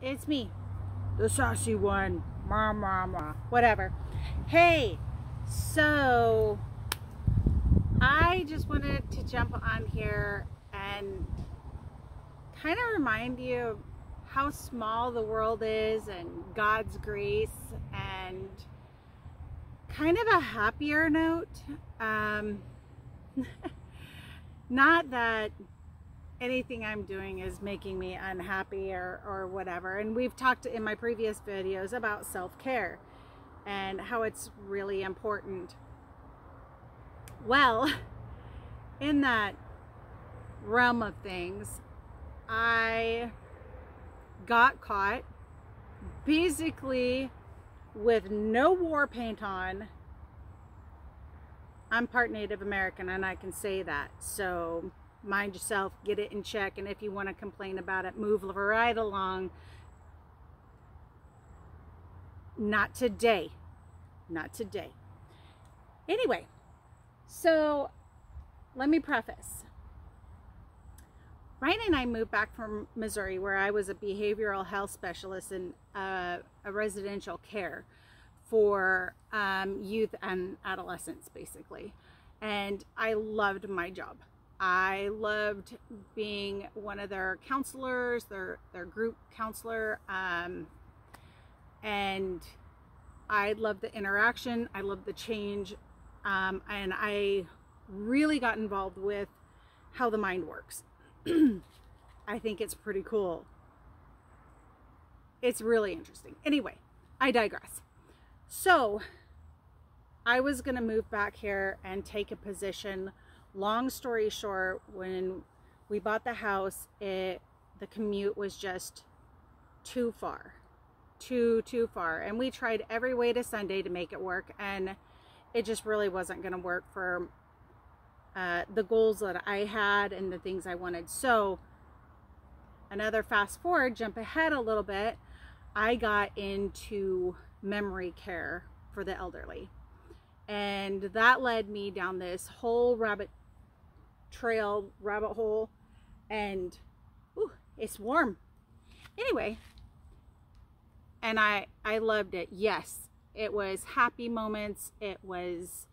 It's me, the saucy one. Mama, whatever. Hey, so I just wanted to jump on here and kind of remind you how small the world is and God's grace, and kind of a happier note. Not that anything I'm doing is making me unhappy or whatever. And we've talked in my previous videos about self-care and how it's really important. Well, in that realm of things, I got caught basically with no war paint on. I'm part Native American and I can say that, so mind yourself, get it in check, and if you want to complain about it, move right along. Not today. Not today. Anyway, so let me preface. Ryan and I moved back from Missouri, where I was a behavioral health specialist in a residential care for youth and adolescents, basically. And I loved my job. I loved being one of their counselors, their group counselor, and I loved the interaction. I loved the change, and I really got involved with how the mind works. I think it's pretty cool. It's really interesting. Anyway, I digress. So I was going to move back here and take a position. Long story short, when we bought the house, the commute was just too far, too far. And we tried every way to Sunday to make it work, and it just really wasn't going to work for the goals that I had and the things I wanted. So another fast forward, jump ahead a little bit, I got into memory care for the elderly. And that led me down this whole rabbit hole, and ooh, it's warm. Anyway, and I loved it. Yes, it was happy moments, it was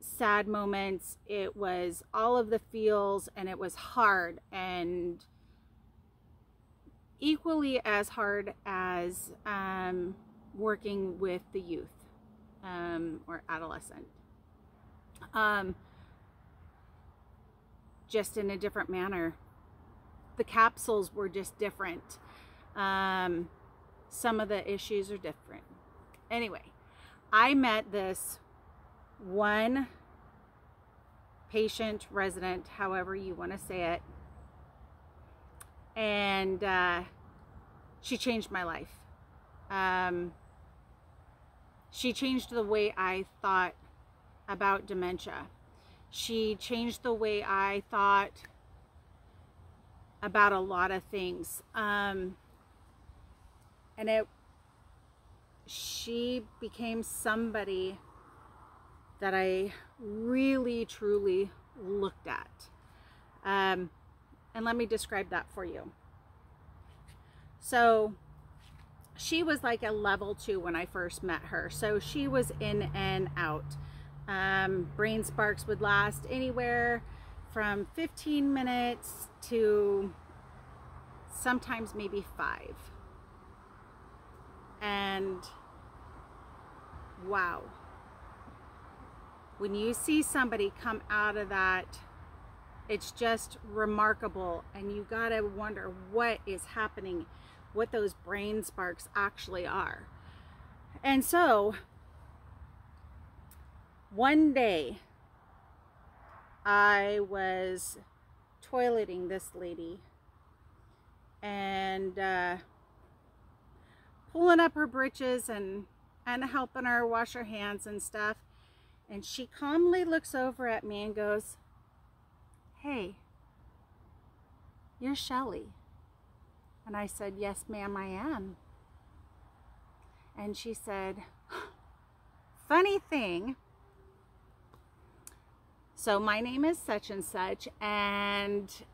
sad moments, it was all of the feels, and it was hard, and equally as hard as working with the youth or adolescent, just in a different manner. The capsules were just different. Some of the issues are different. Anyway, I met this one patient, resident, however you want to say it, and she changed my life. She changed the way I thought about dementia. She changed the way I thought about a lot of things. She became somebody that I really, truly looked at. And let me describe that for you. So she was like a level 2 when I first met her. So she was in and out. Brain sparks would last anywhere from 15 minutes to sometimes maybe 5. And wow, when you see somebody come out of that, it's just remarkable, and you gotta wonder what is happening, what those brain sparks actually are. And so one day I was toileting this lady and pulling up her britches and helping her wash her hands and stuff, and she calmly looks over at me and goes, "Hey, you're Shelly." And I said, "Yes, ma'am, I am." And she said, "Funny thing, so my name is such and such, and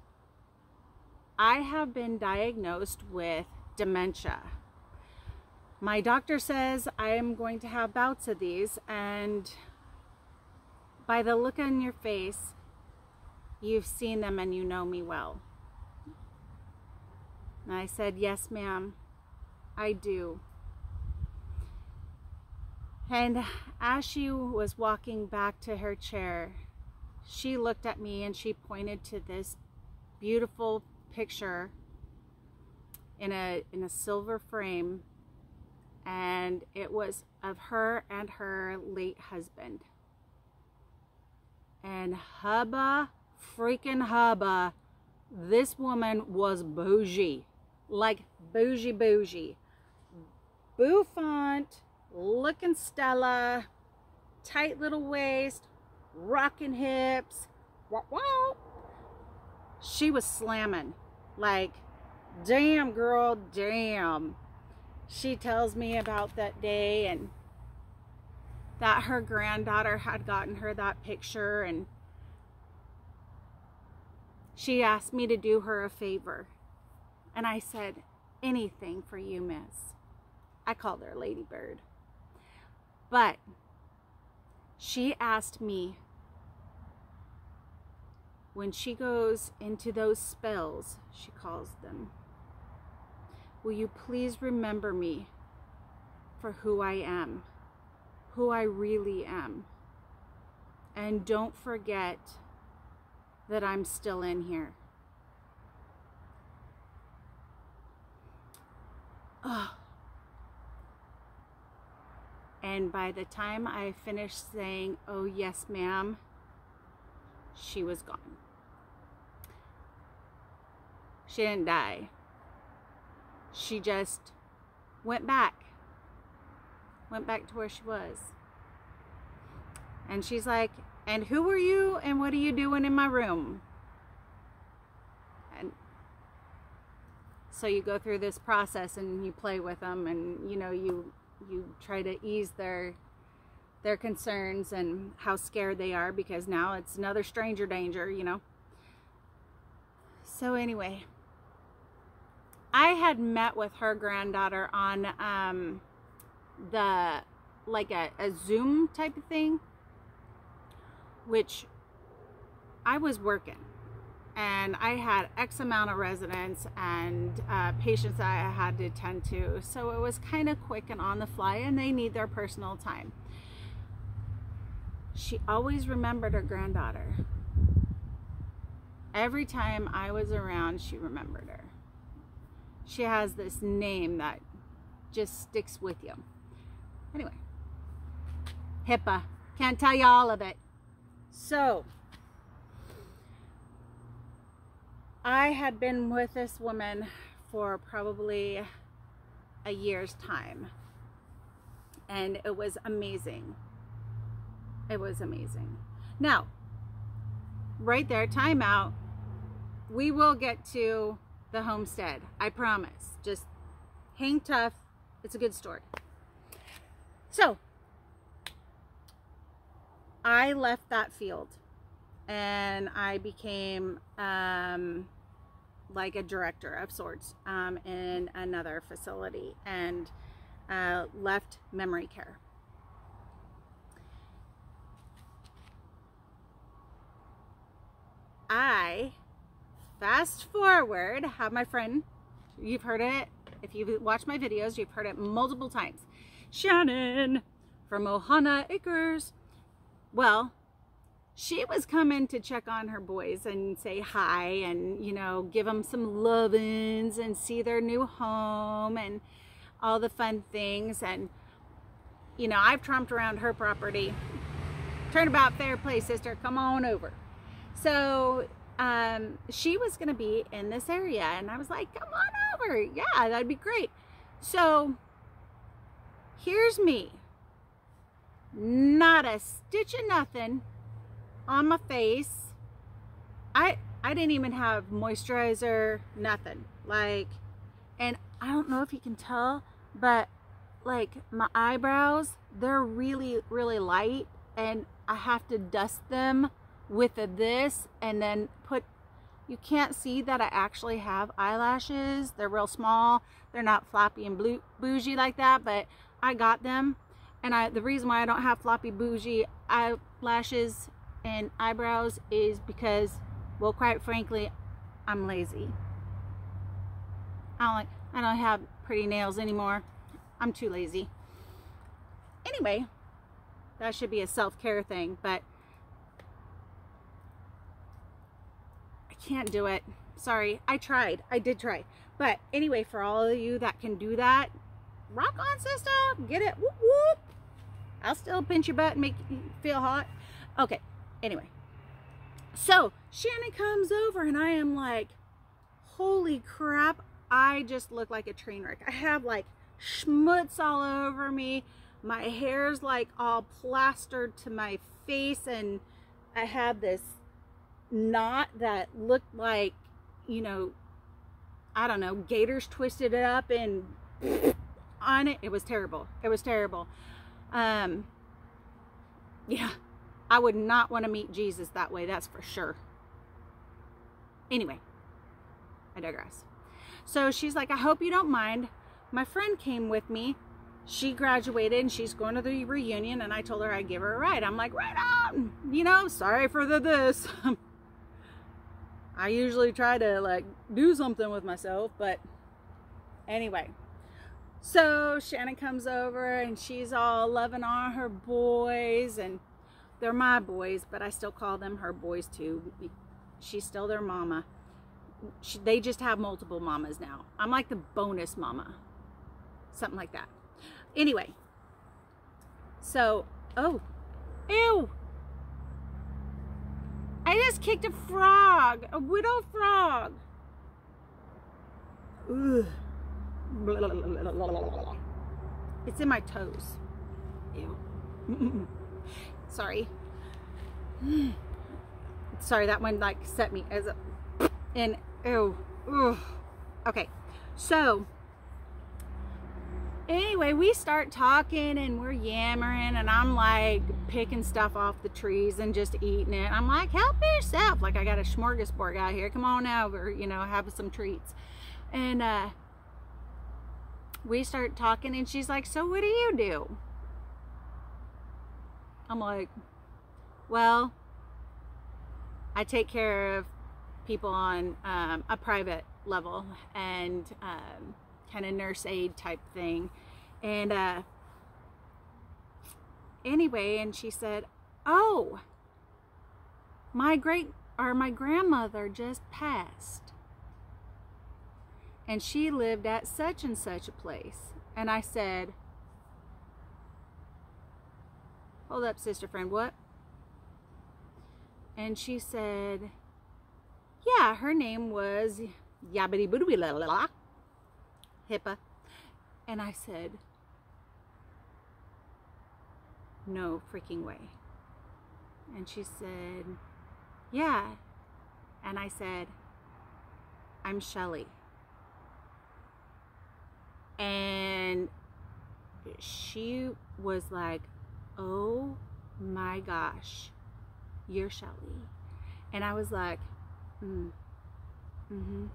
I have been diagnosed with dementia. My doctor says I am going to have bouts of these, and by the look on your face, you've seen them and you know me well. And I said, yes, ma'am, I do. And as she was walking back to her chair, she looked at me and she pointed to this beautiful picture in a silver frame, and it was of her and her late husband. And hubba freaking hubba, this woman was bougie, like bougie, bouffant, looking Stella, tight little waist, rocking hips, wow. She was slamming, like, damn girl, damn. She tells me about that day and that her granddaughter had gotten her that picture, and she asked me to do her a favor. And I said, anything for you, miss. I called her Lady Bird. But she asked me, when she goes into those spells, she calls them, will you please remember me for who I am, who I really am, and don't forget that I'm still in here. Oh. And by the time I finished saying, oh yes ma'am, she was gone. She didn't die. She just went back to where she was. And she's like, and who are you and what are you doing in my room? And so you go through this process and you play with them, and you know, you try to ease their concerns and how scared they are, because now it's another stranger danger, you know. So anyway, I had met with her granddaughter on a Zoom type of thing, which I was working, and I had X amount of residents and patients that I had to attend to, so it was kind of quick and on the fly, and they need their personal time. She always remembered her granddaughter. Every time I was around, she remembered her. She has this name that just sticks with you. Anyway, HIPAA, can't tell you all of it. So, I had been with this woman for probably a year's time, and it was amazing. It was amazing. Now, right there, time out. We will get to the homestead, I promise. Just hang tough. It's a good story. So, I left that field and I became like a director of sorts in another facility, and left memory care. I fast forward, have my friend, you've heard it, if you've watched my videos, you've heard it multiple times, Shannon from Ohana Acres. Well, she was coming to check on her boys and say hi and, you know, give them some lovin's and see their new home and all the fun things. And, you know, I've tromped around her property. Turnabout, fair play, sister, come on over. So she was going to be in this area, and I was like, come on over. Yeah, that'd be great. So here's me, not a stitch of nothing on my face. I didn't even have moisturizer, nothing. Like, and I don't know if you can tell, but like my eyebrows, they're really, really light, and I have to dust them with this and then put, you can't see that I actually have eyelashes. They're real small. They're not floppy and bougie like that, but I got them. And the reason why I don't have floppy bougie eyelashes and eyebrows is because, well, quite frankly, I'm lazy. I don't have pretty nails anymore. I'm too lazy. Anyway, that should be a self-care thing, but I can't do it. Sorry, I tried. I did try. But anyway, for all of you that can do that, rock on, sister. Get it. Whoop, whoop. I'll still pinch your butt and make you feel hot. Okay, anyway. So, Shannon comes over and I am like, holy crap, I just look like a train wreck. I have like schmutz all over me. My hair's like all plastered to my face, and I have this knot that looked like, you know, I don't know, gators twisted it up and on it. It was terrible. It was terrible. Yeah, I would not want to meet Jesus that way, that's for sure. Anyway, I digress. So she's like, I hope you don't mind. My friend came with me. She graduated and she's going to the reunion, and I told her I'd give her a ride. I'm like, right on. You know, sorry for this. I usually try to like do something with myself, but anyway. So Shannon comes over and she's all loving on her boys, and they're my boys, but I still call them her boys too. She's still their mama. They just have multiple mamas now. I'm like the bonus mama. Something like that. Anyway. So, oh. Ew. I just kicked a frog. A widow frog. Ugh. It's in my toes. Ew. Sorry. Sorry, that one like set me as a, and ew. Ugh. Okay, so anyway, we start talking and we're yammering, and I'm like picking stuff off the trees and just eating it. I'm like, help yourself. Like, I got a smorgasbord out here. Come on over, you know, have some treats. And we start talking, and she's like, so what do you do? I'm like, well, I take care of people on a private level, and kind of nurse aide type thing. And anyway, and she said, oh, my grandmother just passed, and she lived at such and such a place. And I said, hold up, sister friend, what? And she said, yeah, her name was Yabbity Boodoo La La La Hippa. And I said, no freaking way. And she said, yeah. And I said, I'm Shelly. And she was like, oh my gosh, you're Shelly. And I was like, mm-hmm.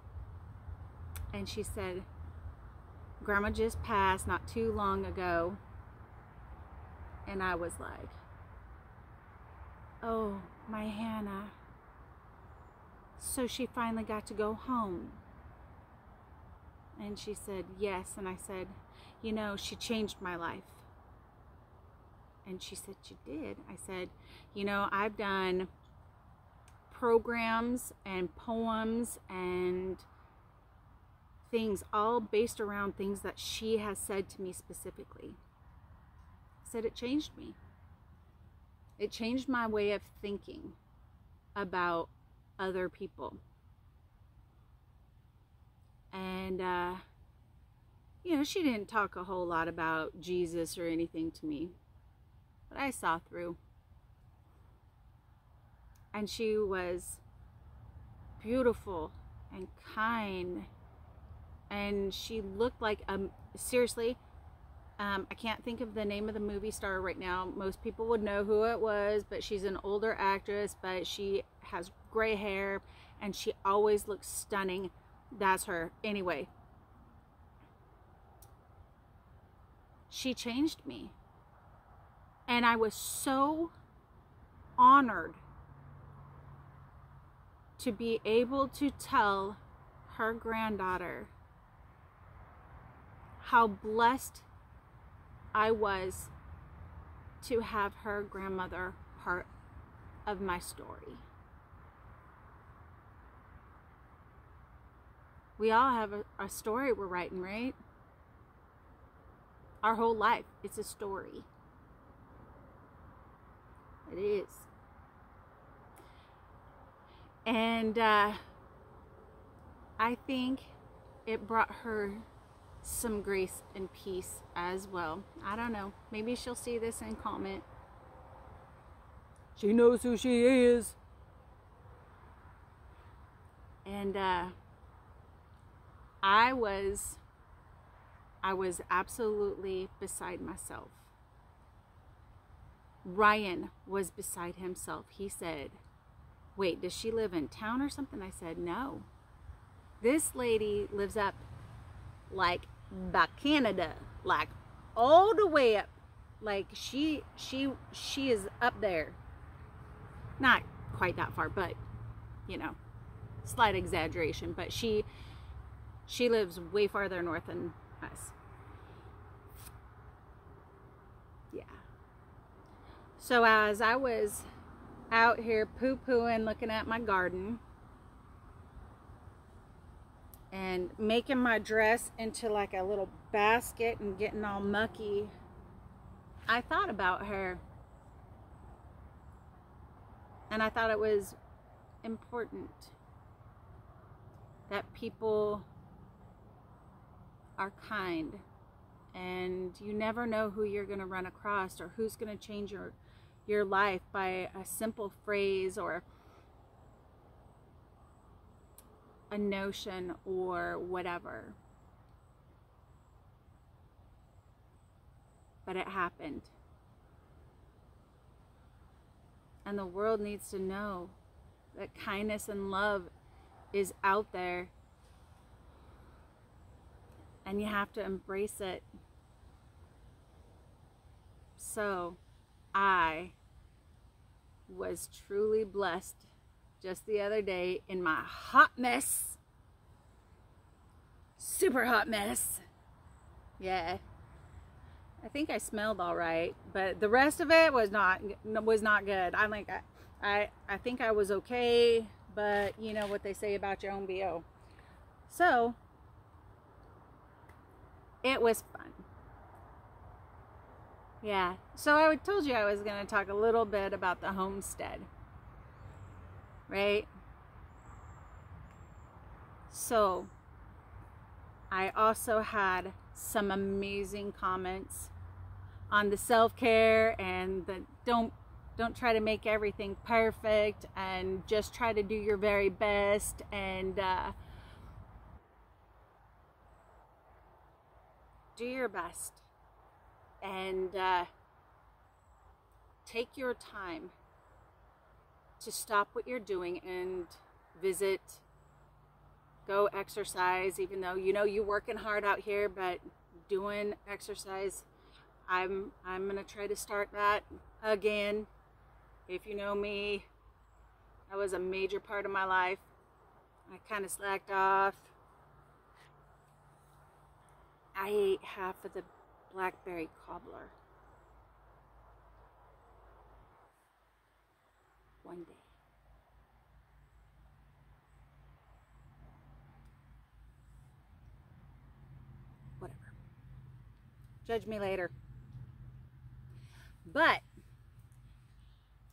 And she said, Grandma just passed not too long ago. And I was like, oh, my Hannah. So she finally got to go home. And she said, yes. And I said, you know, she changed my life. And she said, you did? I said, you know, I've done programs and poems and things all based around things that she has said to me specifically. I said, it changed me. It changed my way of thinking about other people. And, you know, she didn't talk a whole lot about Jesus or anything to me, but I saw through. And she was beautiful and kind, and she looked like, seriously, I can't think of the name of the movie star right now. Most people would know who it was, but she's an older actress, but she has gray hair, and she always looks stunning. That's her. Anyway, she changed me. And I was so honored to be able to tell her granddaughter how blessed I was to have her grandmother part of my story. We all have a story we're writing, right? Our whole life, it's a story. It is. And I think it brought her some grace and peace as well. I don't know. Maybe she'll see this and comment. She knows who she is. And I was absolutely beside myself. Ryan was beside himself. He said, wait, does she live in town or something? I said, no. This lady lives up like by Canada, like all the way up. Like she is up there. Not quite that far, but you know, slight exaggeration, but she lives way farther north than us. Yeah. So as I was out here poo-pooing, looking at my garden and making my dress into like a little basket and getting all mucky, I thought about her. And I thought it was important that people are kind, and you never know who you're going to run across or who's going to change your life by a simple phrase or a notion or whatever. But it happened. And the world needs to know that kindness and love is out there. And you have to embrace it. So, I was truly blessed just the other day in my hot mess. Super hot mess. Yeah. I think I smelled all right, but the rest of it was not good. I think I was okay, but you know what they say about your own BO. So, it was fun. Yeah, so I told you I was going to talk a little bit about the homestead, right? So, I also had some amazing comments on the self-care and the don't try to make everything perfect and just try to do your very best, and do your best and take your time to stop what you're doing and visit, go exercise, even though you know you're working hard out here, but doing exercise, I'm gonna try to start that again. If you know me, that was a major part of my life. I kind of slacked off. I ate half of the blackberry cobbler one day. Whatever. Judge me later. But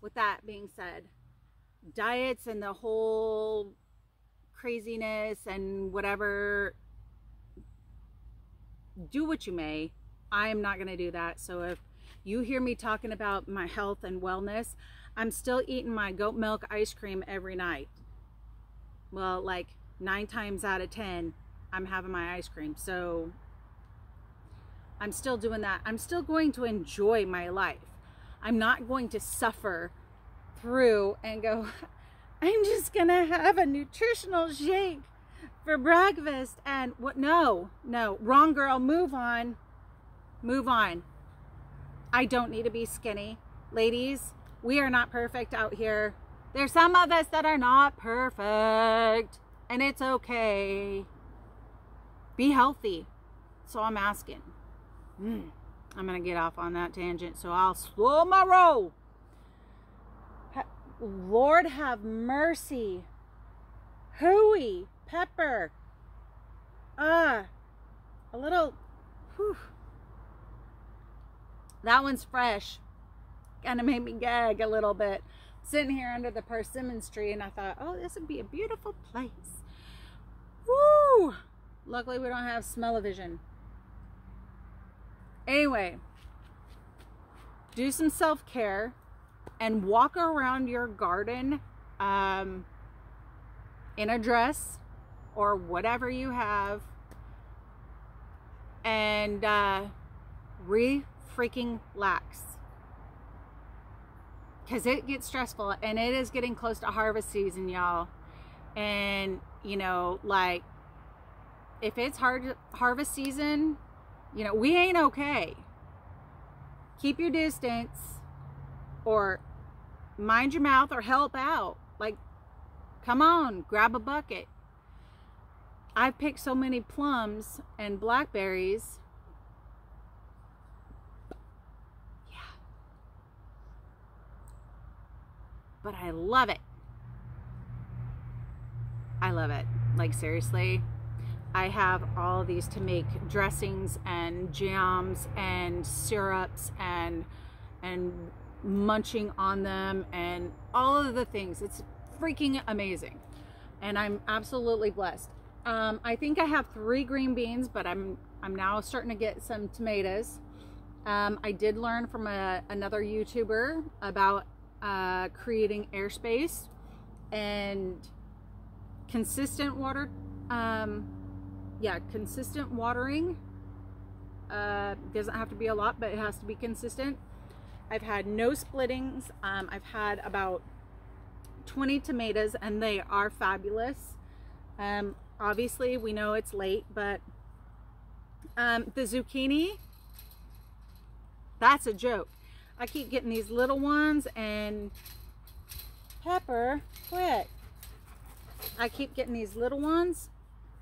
with that being said, diets and the whole craziness and whatever, do what you may. I am not going to do that. So if you hear me talking about my health and wellness, I'm still eating my goat milk ice cream every night. Well, like 9 times out of 10, I'm having my ice cream. So I'm still doing that. I'm still going to enjoy my life. I'm not going to suffer through and go, I'm just gonna have a nutritional shake for breakfast. And what? No, wrong girl. Move on. Move on. I don't need to be skinny. Ladies, we are not perfect out here. There's some of us that are not perfect, and it's okay. Be healthy. So I'm asking. I'm gonna get off on that tangent, so I'll slow my roll. Lord have mercy. Hooey, pepper. A little, whew. That one's fresh. Kind of made me gag a little bit. Sitting here under the persimmons tree, and I thought, oh, this would be a beautiful place. Woo! Luckily, we don't have smell-o-vision. Anyway, do some self-care and walk around your garden in a dress or whatever you have, and freaking lax, because it gets stressful, and it is getting close to harvest season, y'all. And you know, like, if it's harvest season, you know, we ain't okay. Keep your distance, or mind your mouth, or help out. Like, come on, grab a bucket. I've picked so many plums and blackberries. Yeah. But I love it. I love it. Like, seriously. I have all these to make dressings and jams and syrups and munching on them and all of the things. It's freaking amazing, and I'm absolutely blessed. I think I have 3 green beans, but I'm now starting to get some tomatoes. I did learn from another YouTuber about creating airspace and consistent water. Consistent watering. Doesn't have to be a lot, but it has to be consistent. I've had no splittings. I've had about 20 tomatoes, and they are fabulous. Obviously, we know it's late, but the zucchini, that's a joke. I keep getting these little ones, and Pepper, quit. I keep getting these little ones,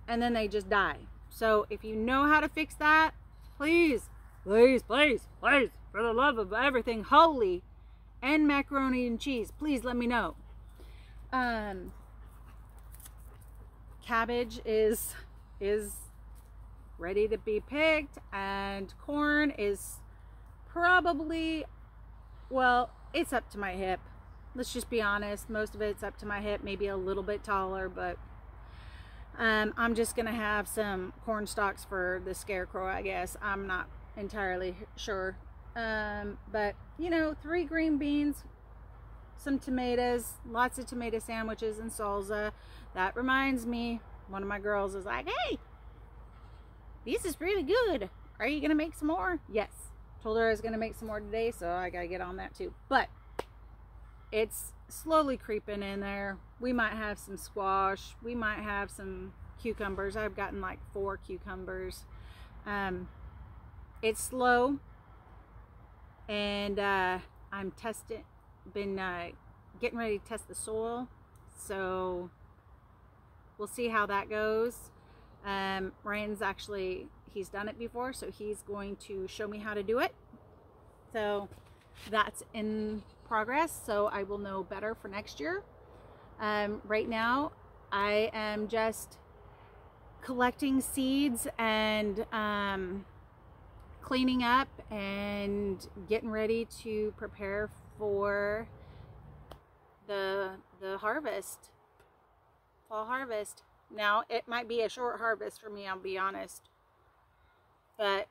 and then they just die. So if you know how to fix that, please, please, please, please, for the love of everything holy and macaroni and cheese, please let me know. Cabbage is ready to be picked, and corn is probably, well, it's up to my hip. Let's just be honest. Most of it's up to my hip, maybe a little bit taller, but I'm just gonna have some corn stalks for the scarecrow, I guess. I'm not entirely sure. But you know, 3 green beans, some tomatoes, lots of tomato sandwiches and salsa. That reminds me, one of my girls is like, hey, this is really good. Are you gonna make some more? Yes. Told her I was gonna make some more today, so I gotta get on that too. But it's slowly creeping in there. We might have some squash. We might have some cucumbers. I've gotten like 4 cucumbers. It's slow, and I'm been getting ready to test the soil, so we'll see how that goes. Ryan's actually, he's done it before, so he's going to show me how to do it. So that's in progress, so I will know better for next year. Right now I am just collecting seeds and cleaning up and getting ready to prepare for the harvest, fall harvest. Now it might be a short harvest for me, I'll be honest, but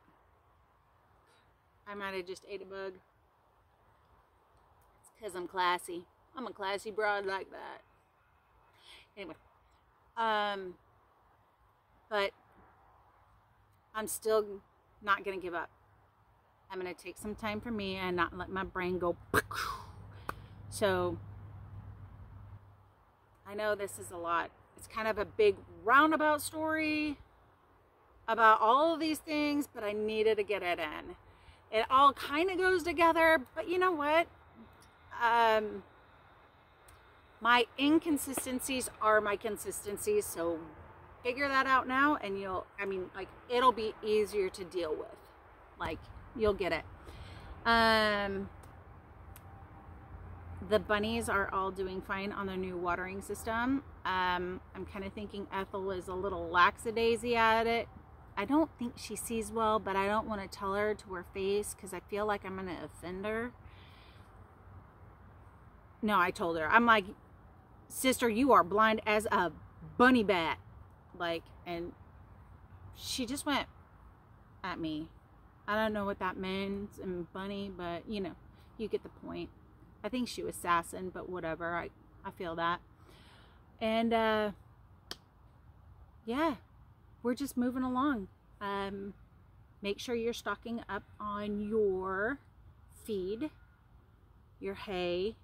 I might have just ate a bug. It's because I'm classy. I'm a classy broad like that. Anyway, but I'm still not gonna give up. I'm gonna take some time for me and not let my brain go. So I know this is a lot. It's kind of a big roundabout story about all of these things, but I needed to get it in. It all kind of goes together, but you know what? My inconsistencies are my consistencies, so figure that out now, and it'll be easier to deal with. Like, you'll get it. The bunnies are all doing fine on their new watering system. I'm kind of thinking Ethel is a little lackadaisy at it. I don't think she sees well, but I don't want to tell her to her face because I feel like I'm going to offend her. No, I told her. I'm like, sister, you are blind as a bunny bat. Like, and she just went at me. I don't know what that means in bunny, but you know, you get the point. I think she was sassing, but whatever. I feel that. And yeah, we're just moving along. Make sure you're stocking up on your feed, your hay,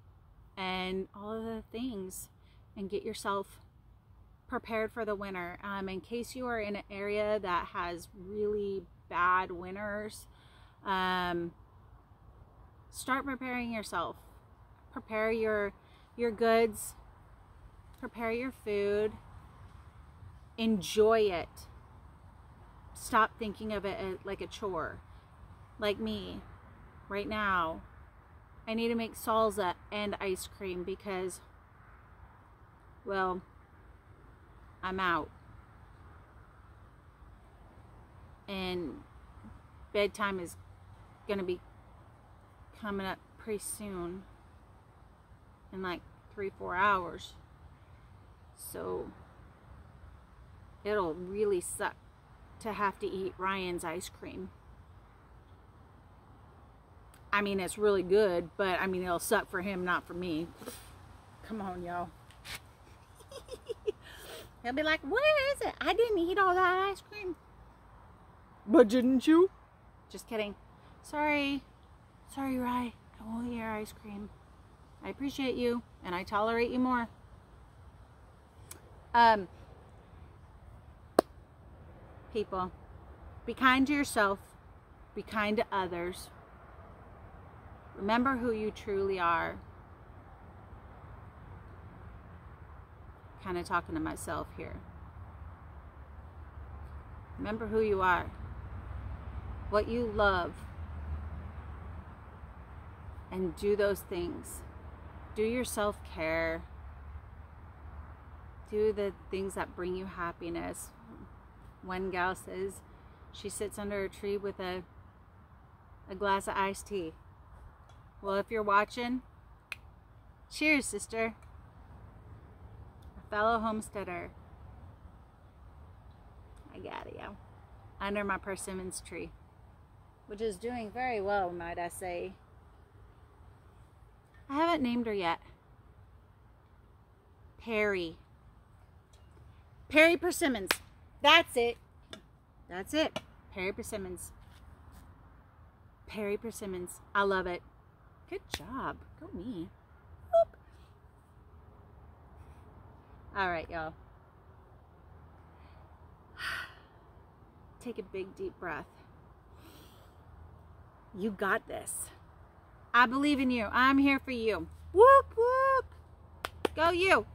and all of the things, and get yourself prepared for the winter. In case you are in an area that has really bad winters, start preparing yourself. Prepare your goods, prepare your food, enjoy it. Stop thinking of it as like a chore. Like me, right now, I need to make salsa and ice cream because, well, I'm out. And bedtime is gonna be coming up pretty soon, in like 3-4 hours. So it'll really suck to have to eat Ryan's ice cream. I mean, it's really good, but I mean, it'll suck for him, not for me. Come on, y'all. He'll be like, where is it? I didn't eat all that ice cream. But didn't you? Just kidding. Sorry, Rye. I won't eat your ice cream. I appreciate you, and I tolerate you more. People, be kind to yourself. Be kind to others. Remember who you truly are. Kind of talking to myself here. Remember who you are. What you love. And do those things. Do your self-care. Do the things that bring you happiness. One gal says she sits under a tree with a glass of iced tea. Well, if you're watching, cheers, sister. A fellow homesteader. I got you. Under my persimmons tree, which is doing very well, might I say. I haven't named her yet. Perry persimmons. That's it. That's it. Perry persimmons. Perry persimmons. I love it. Good job. Go me. Whoop. All right, y'all. Take a big, deep breath. You got this. I believe in you. I'm here for you. Whoop, whoop. Go you.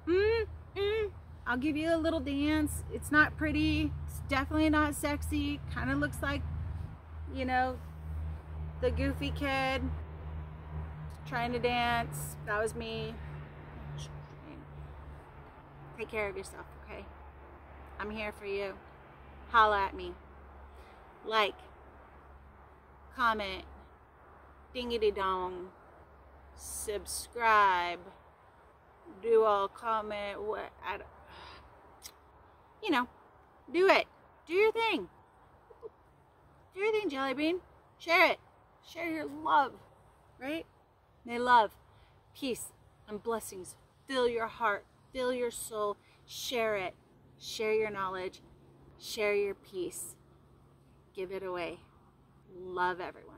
I'll give you a little dance. It's not pretty. It's definitely not sexy. Kind of looks like, you know, the goofy kid trying to dance. That was me. Take care of yourself, okay? I'm here for you. Holla at me. Like, comment, dingity dong, subscribe, do all comment, what, you know, do it. Do your thing. Do your thing, Jelly Bean. Share it. Share your love, right? May love, peace, and blessings fill your heart, fill your soul. Share it. Share your knowledge. Share your peace. Give it away. Love everyone.